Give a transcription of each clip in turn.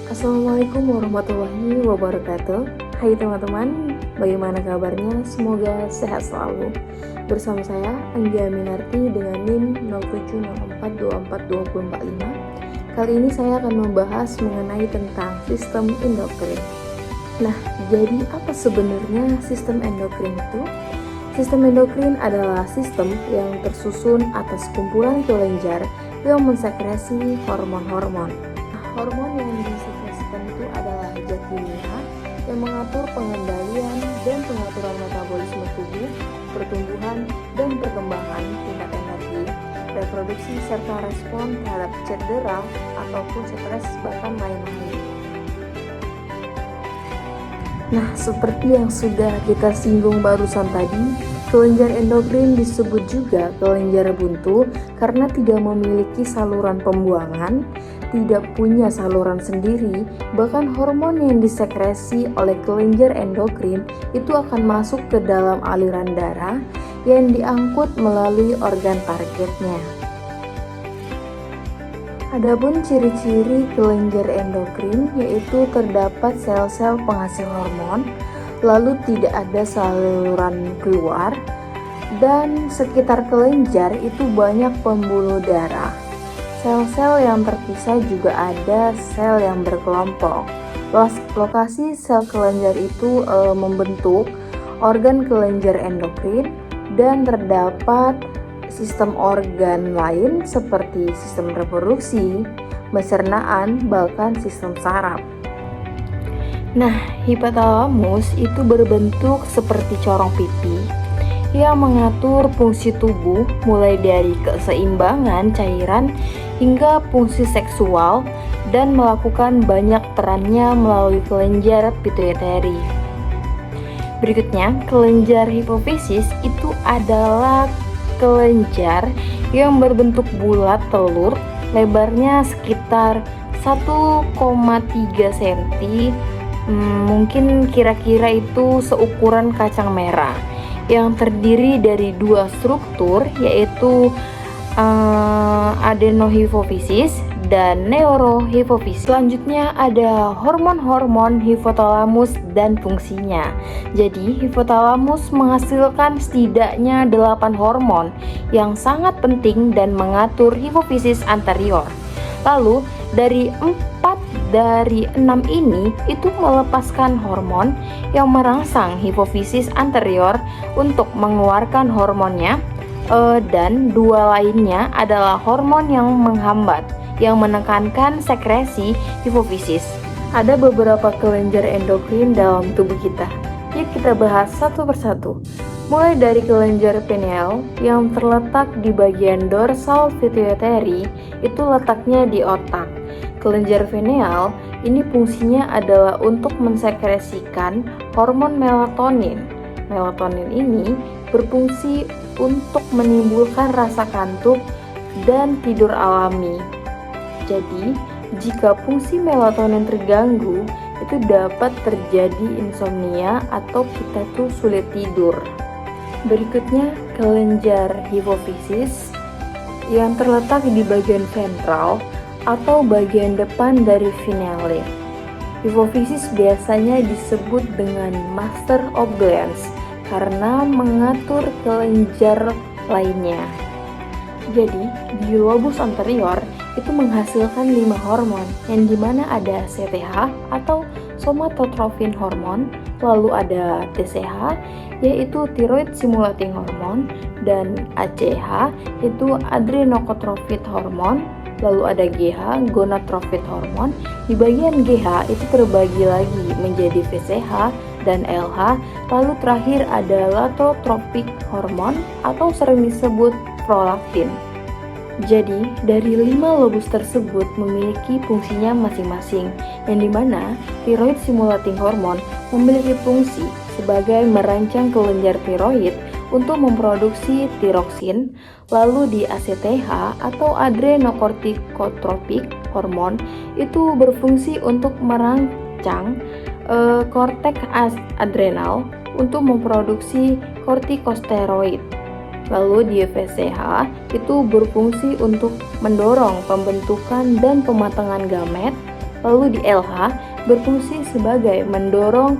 Assalamualaikum warahmatullahi wabarakatuh. Hai teman-teman, bagaimana kabarnya? Semoga sehat selalu. Bersama saya Anggia Minarti dengan NIM 0704242045. Kali ini saya akan membahas mengenai tentang sistem endokrin. Nah, jadi apa sebenarnya sistem endokrin itu? Sistem endokrin adalah sistem yang tersusun atas kumpulan kelenjar yang mensekresi hormon-hormon. Hormon yang disekresikan itu adalah zat kimia yang mengatur pengendalian dan pengaturan metabolisme tubuh, pertumbuhan, dan perkembangan tingkat energi, reproduksi, serta respon terhadap cedera ataupun stres bahkan lain-lain. Nah, seperti yang sudah kita singgung barusan tadi, kelenjar endokrin disebut juga kelenjar buntu karena tidak memiliki saluran pembuangan, tidak punya saluran sendiri, bahkan hormon yang disekresi oleh kelenjar endokrin itu akan masuk ke dalam aliran darah yang diangkut melalui organ targetnya. Adapun ciri-ciri kelenjar endokrin yaitu terdapat sel-sel penghasil hormon, lalu tidak ada saluran keluar, dan sekitar kelenjar itu banyak pembuluh darah. Sel-sel yang terpisah juga ada sel yang berkelompok. Lokasi sel kelenjar itu membentuk organ kelenjar endokrin dan terdapat sistem organ lain seperti sistem reproduksi, pencernaan, bahkan sistem saraf. Nah, hipotalamus itu berbentuk seperti corong pipi yang mengatur fungsi tubuh mulai dari keseimbangan cairan hingga fungsi seksual dan melakukan banyak perannya melalui kelenjar pituitari. Berikutnya, kelenjar hipofisis itu adalah kelenjar yang berbentuk bulat telur, lebarnya sekitar 1,3 cm, mungkin kira-kira itu seukuran kacang merah, yang terdiri dari dua struktur yaitu adenohipofisis dan neurohipofisis. Selanjutnya ada hormon-hormon hipotalamus dan fungsinya. Jadi hipotalamus menghasilkan setidaknya 8 hormon yang sangat penting dan mengatur hipofisis anterior. Lalu dari 6 ini itu melepaskan hormon yang merangsang hipofisis anterior untuk mengeluarkan hormonnya, dan 2 lainnya adalah hormon yang menghambat yang menekankan sekresi hipofisis. Ada beberapa kelenjar endokrin dalam tubuh kita. Yuk kita bahas satu persatu. Mulai dari kelenjar pineal yang terletak di bagian dorsal pituitary, itu letaknya di otak. Kelenjar pineal ini fungsinya adalah untuk mensekresikan hormon melatonin. Melatonin ini berfungsi untuk menimbulkan rasa kantuk dan tidur alami. Jadi, jika fungsi melatonin terganggu, itu dapat terjadi insomnia atau kita tuh sulit tidur. Berikutnya, kelenjar hipofisis yang terletak di bagian ventral atau bagian depan dari pineale. Hipofisis biasanya disebut dengan master of glands karena mengatur kelenjar lainnya. Jadi, di lobus anterior itu menghasilkan 5 hormon yang dimana ada CTH atau somatotrofin hormon, lalu ada TSH yaitu thyroid stimulating hormone, dan ACH itu adrenochromatoid hormone, lalu ada GH gonadotrophic hormone. Di bagian GH itu terbagi lagi menjadi VCH dan LH, lalu terakhir ada latotrophic hormone atau sering disebut prolaktin. Jadi, dari 5 lobus tersebut memiliki fungsinya masing-masing, yang dimana thyroid stimulating hormone memiliki fungsi sebagai merancang kelenjar tiroid untuk memproduksi tiroksin, lalu di ACTH atau adrenocorticotropic hormone itu berfungsi untuk merancang korteks adrenal untuk memproduksi kortikosteroid. Lalu di VCH itu berfungsi untuk mendorong pembentukan dan pematangan gamet, Lalu di LH berfungsi sebagai mendorong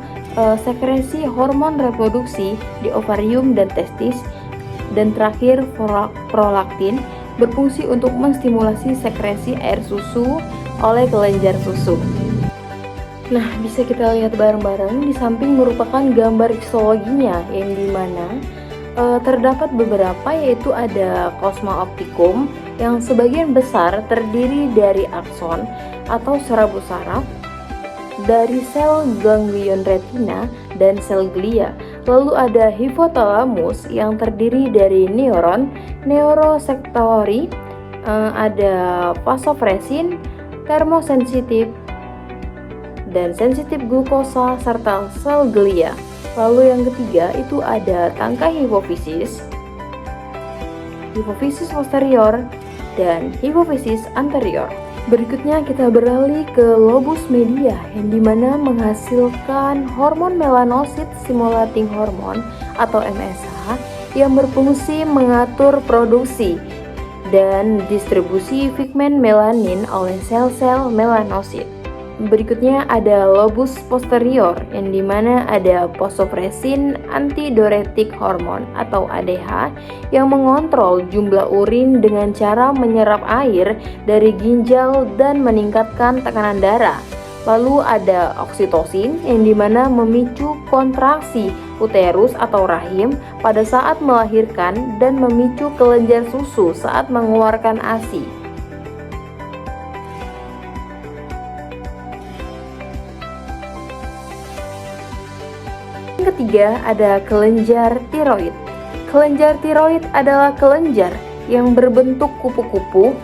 sekresi hormon reproduksi di ovarium dan testis. Dan terakhir prolaktin berfungsi untuk menstimulasi sekresi air susu oleh kelenjar susu. Nah, bisa kita lihat bareng-bareng di samping merupakan gambar histologinya, yang dimana terdapat beberapa, yaitu ada kosma optikum yang sebagian besar terdiri dari akson atau serabu saraf, dari sel ganglion retina dan sel glia. Lalu ada hipotalamus yang terdiri dari neuron, neurosektori, ada vasopresin, termosensitif, dan sensitif glukosa, serta sel glia. Lalu yang ketiga itu ada tangkai hipofisis, hipofisis posterior, dan hipofisis anterior. Berikutnya kita beralih ke lobus media, yang dimana menghasilkan hormon melanosit stimulating hormone atau MSH yang berfungsi mengatur produksi dan distribusi pigmen melanin oleh sel-sel melanosit. Berikutnya ada lobus posterior, yang dimana ada vasopresin antidiuretik hormon atau ADH yang mengontrol jumlah urin dengan cara menyerap air dari ginjal dan meningkatkan tekanan darah. Lalu ada oksitosin, yang dimana memicu kontraksi uterus atau rahim pada saat melahirkan dan memicu kelenjar susu saat mengeluarkan ASI. Yang ketiga ada kelenjar tiroid. Kelenjar tiroid adalah kelenjar yang berbentuk kupu-kupu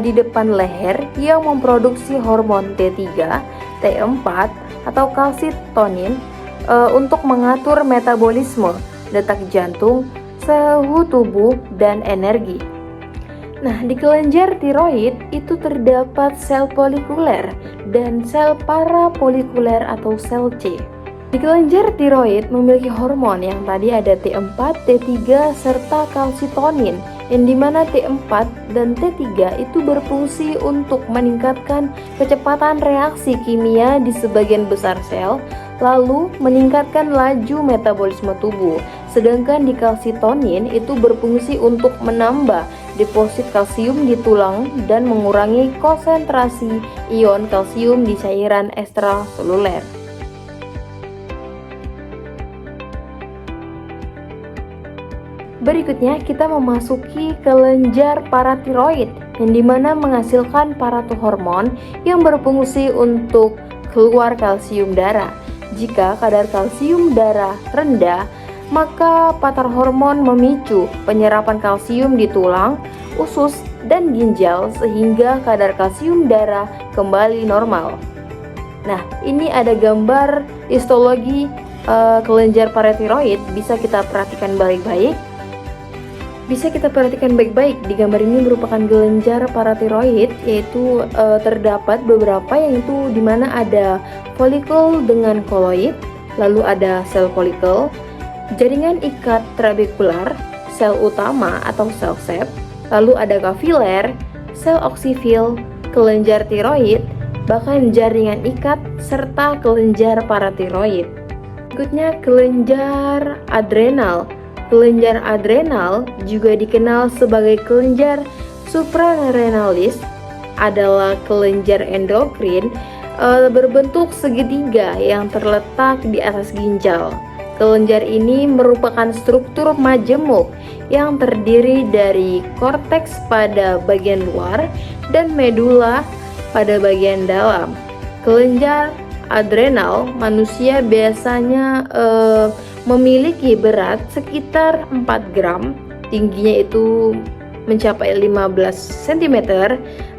di depan leher yang memproduksi hormon T3, T4 atau kalsitonin untuk mengatur metabolisme, detak jantung, suhu tubuh, dan energi. Nah, di kelenjar tiroid itu terdapat sel folikuler dan sel parafolikuler atau sel C. Di kelenjar tiroid memiliki hormon yang tadi ada T4, T3, serta kalsitonin, yang dimana T4 dan T3 itu berfungsi untuk meningkatkan kecepatan reaksi kimia di sebagian besar sel, lalu meningkatkan laju metabolisme tubuh. Sedangkan di kalsitonin itu berfungsi untuk menambah deposit kalsium di tulang dan mengurangi konsentrasi ion kalsium di cairan ekstraseluler. Berikutnya kita memasuki kelenjar paratiroid, yang dimana menghasilkan paratohormon yang berfungsi untuk keluar kalsium darah. Jika kadar kalsium darah rendah, maka parathormon memicu penyerapan kalsium di tulang, usus, dan ginjal sehingga kadar kalsium darah kembali normal. Nah, ini ada gambar histologi kelenjar paratiroid, bisa kita perhatikan baik-baik. Di gambar ini merupakan kelenjar paratiroid, yaitu terdapat beberapa, yaitu dimana ada folikel dengan koloid, lalu ada sel folikel, jaringan ikat trabekular, sel utama atau sel sap, lalu ada kapiler, sel oksifil, kelenjar tiroid, bahkan jaringan ikat, serta kelenjar paratiroid. Berikutnya kelenjar adrenal. Kelenjar adrenal juga dikenal sebagai kelenjar suprarenalis, adalah kelenjar endokrin berbentuk segitiga yang terletak di atas ginjal. Kelenjar ini merupakan struktur majemuk yang terdiri dari korteks pada bagian luar dan medula pada bagian dalam. Kelenjar adrenal manusia biasanya memiliki berat sekitar 4 gram, tingginya itu mencapai 15 cm,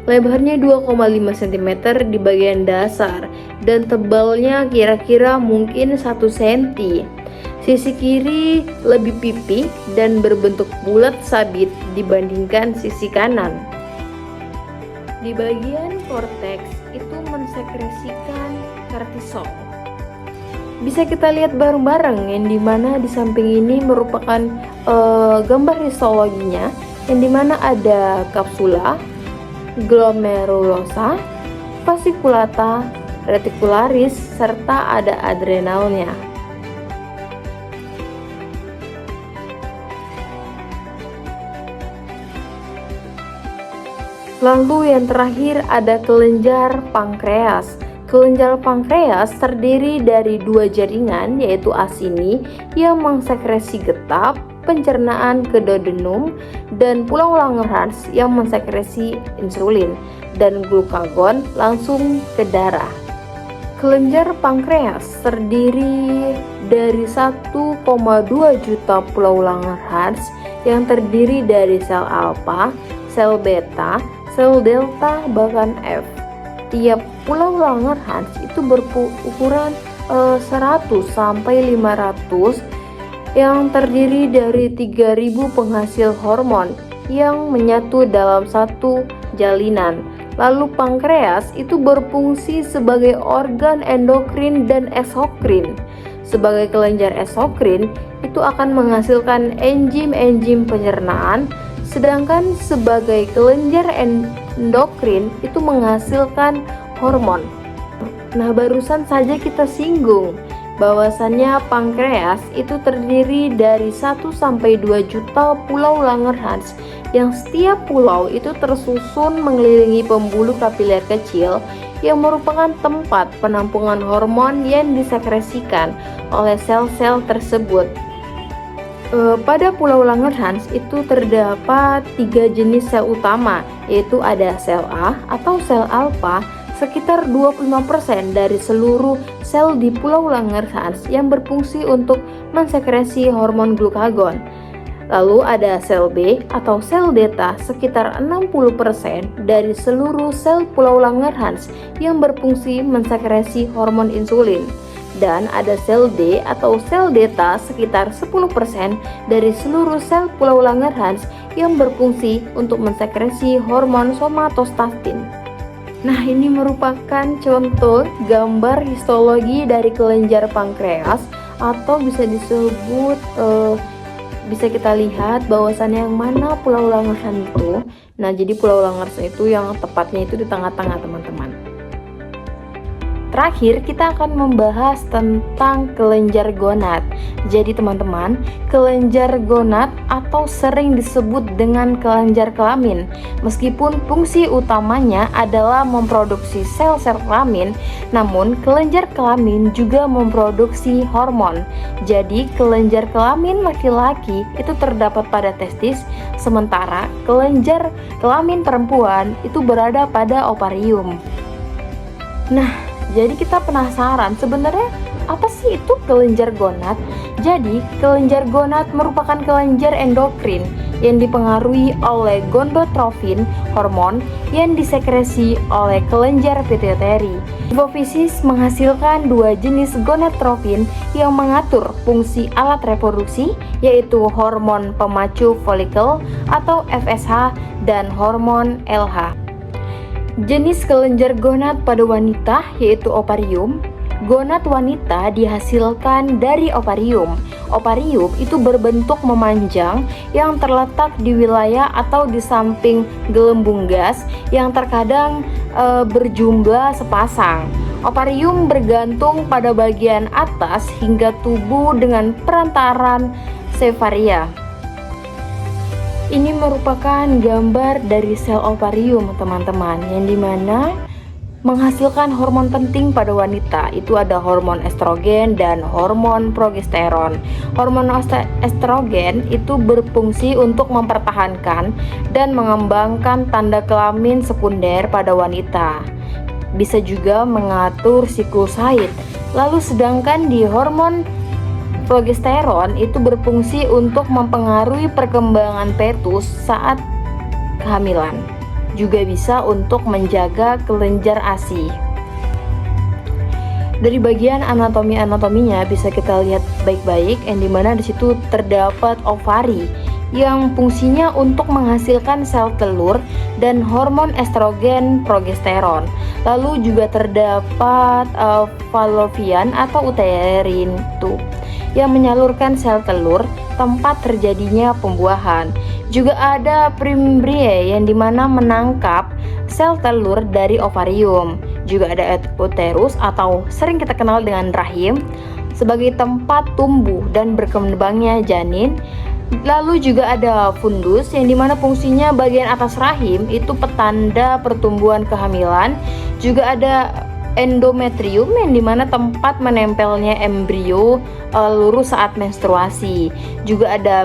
lebarnya 2,5 cm di bagian dasar, dan tebalnya kira-kira mungkin 1 cm. Sisi kiri lebih pipi dan berbentuk bulat sabit dibandingkan sisi kanan. Di bagian korteks itu mensekresikan kortisol. Bisa kita lihat bareng-bareng, yang dimana di samping ini merupakan gambar histologinya, yang dimana ada kapsula, glomerulosa, fasciculata, reticularis, serta ada adrenalnya. Lalu yang terakhir ada kelenjar pankreas. Kelenjar pankreas terdiri dari dua jaringan, yaitu asini yang mensekresi getah pencernaan ke duodenum, dan pulau Langerhans yang mensekresi insulin dan glukagon langsung ke darah. Kelenjar pankreas terdiri dari 1,2 juta pulau Langerhans yang terdiri dari sel alfa, sel beta, sel delta, bahkan F. Tiap pulau Langerhans itu berukuran 100 sampai 500 yang terdiri dari 3000 penghasil hormon yang menyatu dalam satu jalinan. Lalu pankreas itu berfungsi sebagai organ endokrin dan eksokrin. Sebagai kelenjar eksokrin itu akan menghasilkan enzim-enzim pencernaan, sedangkan sebagai kelenjar endokrin itu menghasilkan hormon. Nah, barusan saja kita singgung bahwasannya pankreas itu terdiri dari 1 sampai 2 juta pulau Langerhans yang setiap pulau itu tersusun mengelilingi pembuluh kapiler kecil yang merupakan tempat penampungan hormon yang disekresikan oleh sel-sel tersebut. Pada pulau Langerhans itu terdapat 3 jenis sel utama, yaitu ada sel A atau sel alfa. Sekitar 25% dari seluruh sel di pulau Langerhans yang berfungsi untuk mensekresi hormon glukagon. Lalu ada sel B atau sel beta, sekitar 60% dari seluruh sel pulau Langerhans yang berfungsi mensekresi hormon insulin. Dan ada sel D atau sel beta, sekitar 10% dari seluruh sel pulau Langerhans yang berfungsi untuk mensekresi hormon somatostatin. Nah, ini merupakan contoh gambar histologi dari kelenjar pankreas, atau bisa disebut bisa kita lihat bahwasannya yang mana pulau Langerhans itu. Nah, jadi pulau Langerhans itu yang tepatnya itu di tengah-tengah, teman-teman. Terakhir, kita akan membahas tentang kelenjar gonad. Jadi teman-teman, kelenjar gonad atau sering disebut dengan kelenjar kelamin, meskipun fungsi utamanya adalah memproduksi sel-sel kelamin, namun kelenjar kelamin juga memproduksi hormon. Jadi kelenjar kelamin laki-laki itu terdapat pada testis, sementara kelenjar kelamin perempuan itu berada pada ovarium. Nah, jadi kita penasaran sebenarnya apa sih itu kelenjar gonad? Jadi kelenjar gonad merupakan kelenjar endokrin yang dipengaruhi oleh gonadotropin, hormon yang disekresi oleh kelenjar pituitari. Hipofisis menghasilkan 2 jenis gonadotropin yang mengatur fungsi alat reproduksi, yaitu hormon pemacu folikel atau FSH dan hormon LH. Jenis kelenjar gonad pada wanita yaitu ovarium. Gonad wanita dihasilkan dari ovarium. Ovarium itu berbentuk memanjang yang terletak di wilayah atau di samping gelembung gas yang terkadang berjumlah sepasang. Ovarium bergantung pada bagian atas hingga tubuh dengan perantaran sevaria. Ini merupakan gambar dari sel ovarium, teman-teman, yang dimana menghasilkan hormon penting pada wanita. Itu ada hormon estrogen dan hormon progesteron. Hormon estrogen itu berfungsi untuk mempertahankan dan mengembangkan tanda kelamin sekunder pada wanita. Bisa juga mengatur siklus haid. Lalu sedangkan di hormon progesteron itu berfungsi untuk mempengaruhi perkembangan fetus saat kehamilan. Juga bisa untuk menjaga kelenjar ASI. Dari bagian anatominya bisa kita lihat baik-baik, yang dimana di situ terdapat ovari yang fungsinya untuk menghasilkan sel telur dan hormon estrogen progesteron. Lalu juga terdapat fallopian atau uterin tube yang menyalurkan sel telur tempat terjadinya pembuahan. Juga ada primbriae yang dimana menangkap sel telur dari ovarium. juga ada uterus atau sering kita kenal dengan rahim sebagai tempat tumbuh dan berkembangnya janin. Lalu juga ada fundus yang dimana fungsinya bagian atas rahim itu petanda pertumbuhan kehamilan. Juga ada endometrium yang dimana tempat menempelnya embrio lurus saat menstruasi. Juga ada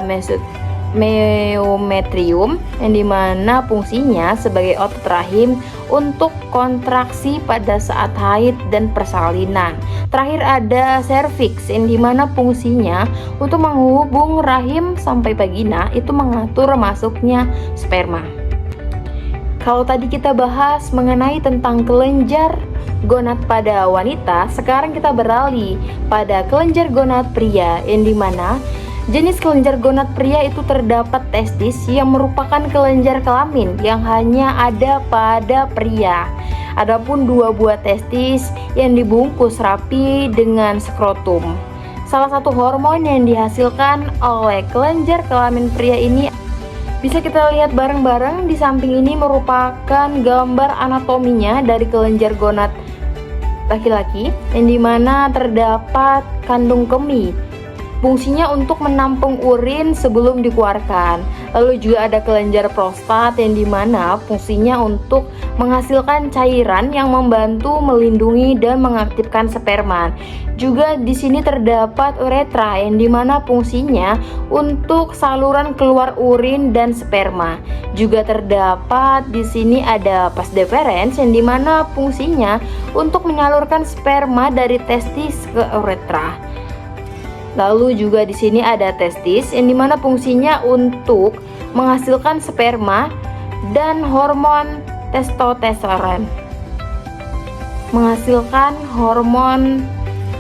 meometrium yang dimana fungsinya sebagai otot rahim untuk kontraksi pada saat haid dan persalinan. Terakhir ada serviks yang dimana fungsinya untuk menghubung rahim sampai vagina, itu mengatur masuknya sperma. Kalau tadi kita bahas mengenai tentang kelenjar gonad pada wanita, sekarang kita beralih pada kelenjar gonad pria yang dimana jenis kelenjar gonad pria itu terdapat testis yang merupakan kelenjar kelamin yang hanya ada pada pria. Adapun 2 buah testis yang dibungkus rapi dengan skrotum. Salah satu hormon yang dihasilkan oleh kelenjar kelamin pria ini bisa kita lihat bareng-bareng. Di samping ini merupakan gambar anatominya dari kelenjar gonad laki-laki yang dimana terdapat kandung kemih. Fungsinya untuk menampung urin sebelum dikeluarkan. Lalu juga ada kelenjar prostat yang dimana fungsinya untuk menghasilkan cairan yang membantu melindungi dan mengaktifkan sperma. Juga di sini terdapat uretra yang dimana fungsinya untuk saluran keluar urin dan sperma. Juga terdapat di sini ada vas deferens yang dimana fungsinya untuk menyalurkan sperma dari testis ke uretra. Lalu juga di sini ada testis yang dimana fungsinya untuk menghasilkan sperma dan hormon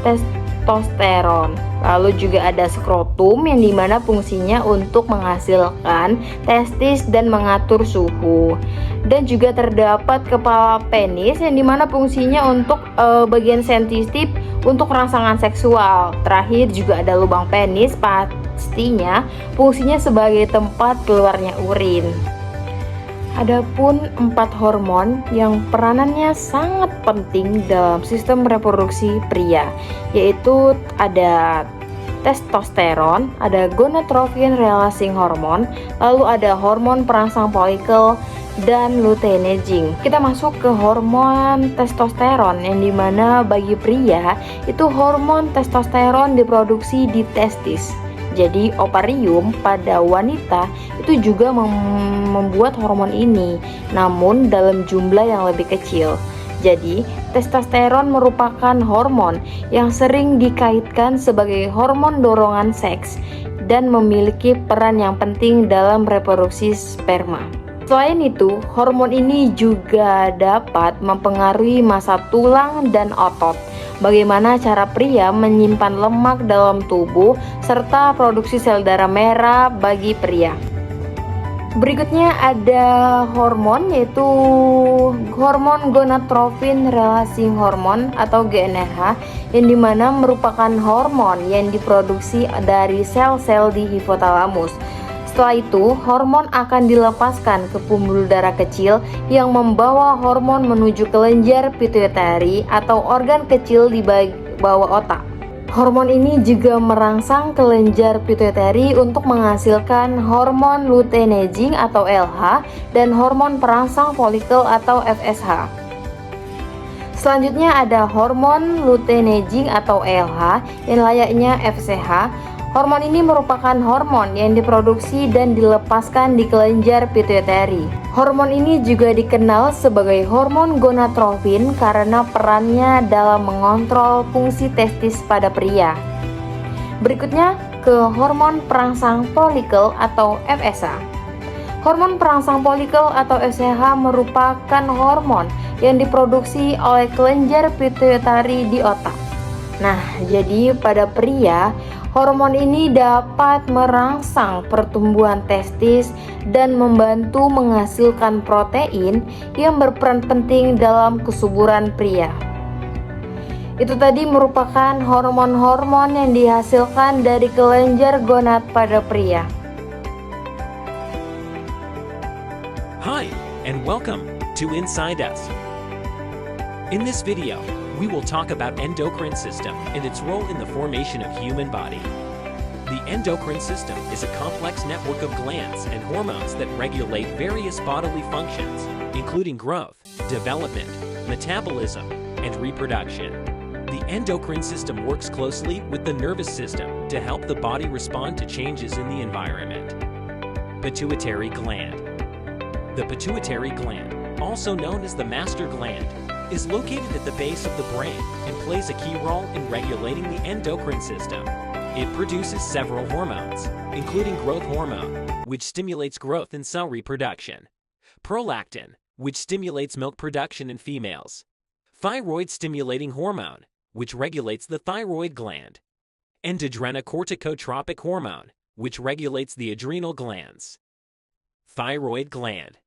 testosteron. Lalu juga ada skrotum yang dimana fungsinya untuk menghasilkan testis dan mengatur suhu. Dan juga terdapat kepala penis yang dimana fungsinya untuk bagian sensitif untuk rangsangan seksual. Terakhir juga ada lubang penis, pastinya fungsinya sebagai tempat keluarnya urin. Adapun 4 hormon yang peranannya sangat penting dalam sistem reproduksi pria, yaitu ada testosteron, ada gonadotropin releasing hormone, lalu ada hormon perangsang folikel dan luteinizing. Kita masuk ke hormon testosteron yang dimana bagi pria itu hormon testosteron diproduksi di testis. Jadi ovarium pada wanita itu juga membuat hormon ini, namun dalam jumlah yang lebih kecil. Jadi testosteron merupakan hormon yang sering dikaitkan sebagai hormon dorongan seks dan memiliki peran yang penting dalam reproduksi sperma. Selain itu, hormon ini juga dapat mempengaruhi massa tulang dan otot, bagaimana cara pria menyimpan lemak dalam tubuh, serta produksi sel darah merah bagi pria. Berikutnya ada hormon, yaitu hormon gonadotropin releasing hormone atau GnRH, yang dimana merupakan hormon yang diproduksi dari sel-sel di hipotalamus. Setelah itu, hormon akan dilepaskan ke pembuluh darah kecil yang membawa hormon menuju kelenjar pituitari atau organ kecil di bawah otak. Hormon ini juga merangsang kelenjar pituitari untuk menghasilkan hormon luteinizing atau LH dan hormon perangsang folikel atau FSH. Selanjutnya ada hormon luteinizing atau LH yang layaknya FSH. Hormon ini merupakan hormon yang diproduksi dan dilepaskan di kelenjar pituitari. Hormon ini juga dikenal sebagai hormon gonadotropin karena perannya dalam mengontrol fungsi testis pada pria. Berikutnya ke hormon perangsang folikel atau FSH. Hormon perangsang folikel atau FSH merupakan hormon yang diproduksi oleh kelenjar pituitari di otak. Nah, jadi pada pria, hormon ini dapat merangsang pertumbuhan testis dan membantu menghasilkan protein yang berperan penting dalam kesuburan pria. Itu tadi merupakan hormon-hormon yang dihasilkan dari kelenjar gonad pada pria. Hi, and welcome to Inside Us. In this video, we will talk about endocrine system and its role in the formation of human body. The endocrine system is a complex network of glands and hormones that regulate various bodily functions, including growth, development, metabolism, and reproduction. The endocrine system works closely with the nervous system to help the body respond to changes in the environment. Pituitary gland. The pituitary gland, also known as the master gland, is located at the base of the brain and plays a key role in regulating the endocrine system. It produces several hormones, including growth hormone, which stimulates growth and cell reproduction, prolactin, which stimulates milk production in females, thyroid-stimulating hormone, which regulates the thyroid gland, and adrenocorticotropic hormone, which regulates the adrenal glands. Thyroid gland.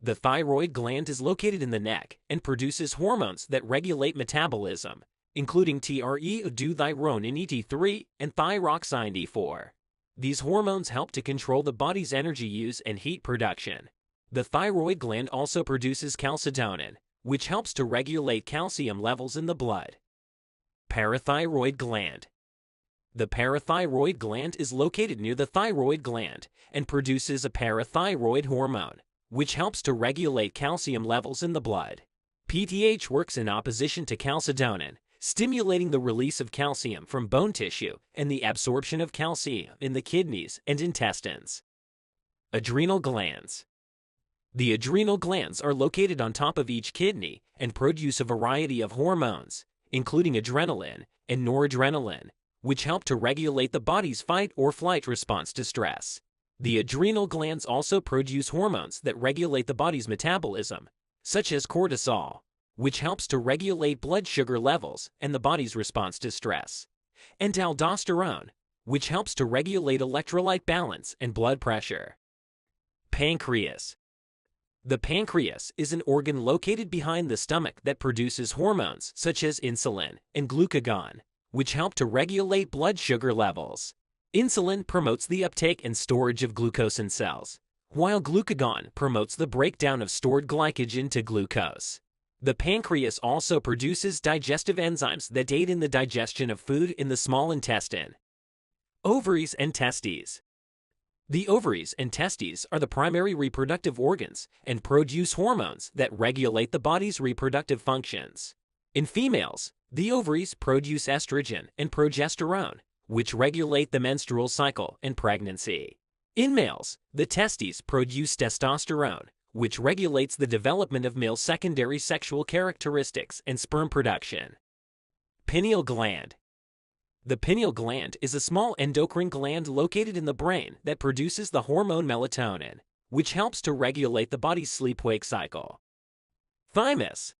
The thyroid gland is located in the neck and produces hormones that regulate metabolism, including TRE-euthyronin ET3 and thyroxine D4. These hormones help to control the body's energy use and heat production. The thyroid gland also produces calcitonin, which helps to regulate calcium levels in the blood. Parathyroid gland. The parathyroid gland is located near the thyroid gland and produces a parathyroid hormone, which helps to regulate calcium levels in the blood. PTH works in opposition to calcitonin, stimulating the release of calcium from bone tissue and the absorption of calcium in the kidneys and intestines. Adrenal glands. The adrenal glands are located on top of each kidney and produce a variety of hormones, including adrenaline and noradrenaline, which help to regulate the body's fight or flight response to stress. The adrenal glands also produce hormones that regulate the body's metabolism, such as cortisol, which helps to regulate blood sugar levels and the body's response to stress, and aldosterone, which helps to regulate electrolyte balance and blood pressure. Pancreas. The pancreas is an organ located behind the stomach that produces hormones such as insulin and glucagon, which help to regulate blood sugar levels. Insulin promotes the uptake and storage of glucose in cells, while glucagon promotes the breakdown of stored glycogen to glucose. The pancreas also produces digestive enzymes that aid in the digestion of food in the small intestine. Ovaries and testes. The ovaries and testes are the primary reproductive organs and produce hormones that regulate the body's reproductive functions. In females, the ovaries produce estrogen and progesterone, which regulate the menstrual cycle and pregnancy. In males, the testes produce testosterone, which regulates the development of male secondary sexual characteristics and sperm production. Pineal gland. The pineal gland is a small endocrine gland located in the brain that produces the hormone melatonin, which helps to regulate the body's sleep-wake cycle. Thymus.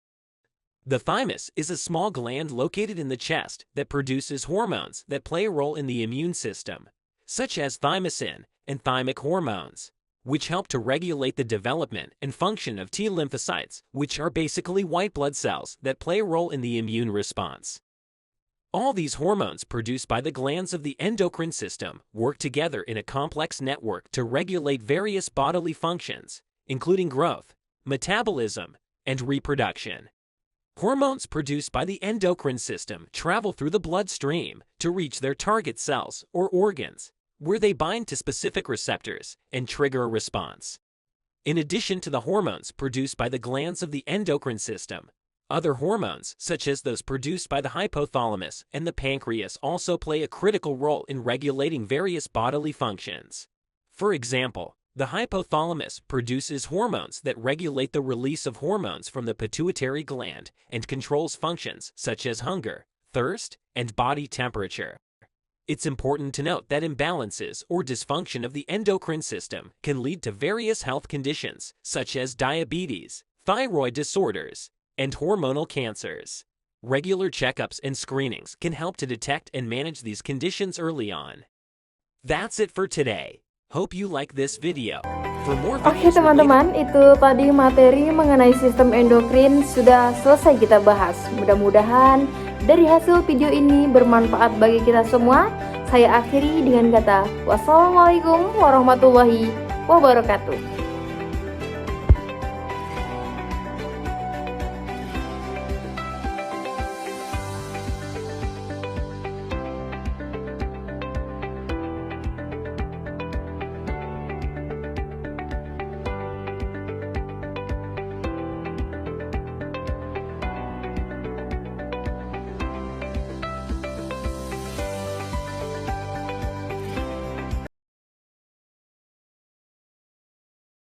The thymus is a small gland located in the chest that produces hormones that play a role in the immune system, such as thymosin and thymic hormones, which help to regulate the development and function of T lymphocytes, which are basically white blood cells that play a role in the immune response. All these hormones produced by the glands of the endocrine system work together in a complex network to regulate various bodily functions, including growth, metabolism, and reproduction. Hormones produced by the endocrine system travel through the bloodstream to reach their target cells or organs, where they bind to specific receptors and trigger a response. In addition to the hormones produced by the glands of the endocrine system, other hormones, such as those produced by the hypothalamus and the pancreas, also play a critical role in regulating various bodily functions. For example, the hypothalamus produces hormones that regulate the release of hormones from the pituitary gland and controls functions such as hunger, thirst, and body temperature. It's important to note that imbalances or dysfunction of the endocrine system can lead to various health conditions such as diabetes, thyroid disorders, and hormonal cancers. Regular checkups and screenings can help to detect and manage these conditions early on. That's it for today. Hope you like this video. For more Oke teman-teman, itu tadi materi mengenai sistem endokrin sudah selesai kita bahas. Mudah-mudahan dari hasil video ini bermanfaat bagi kita semua. Saya akhiri dengan kata wassalamualaikum warahmatullahi wabarakatuh.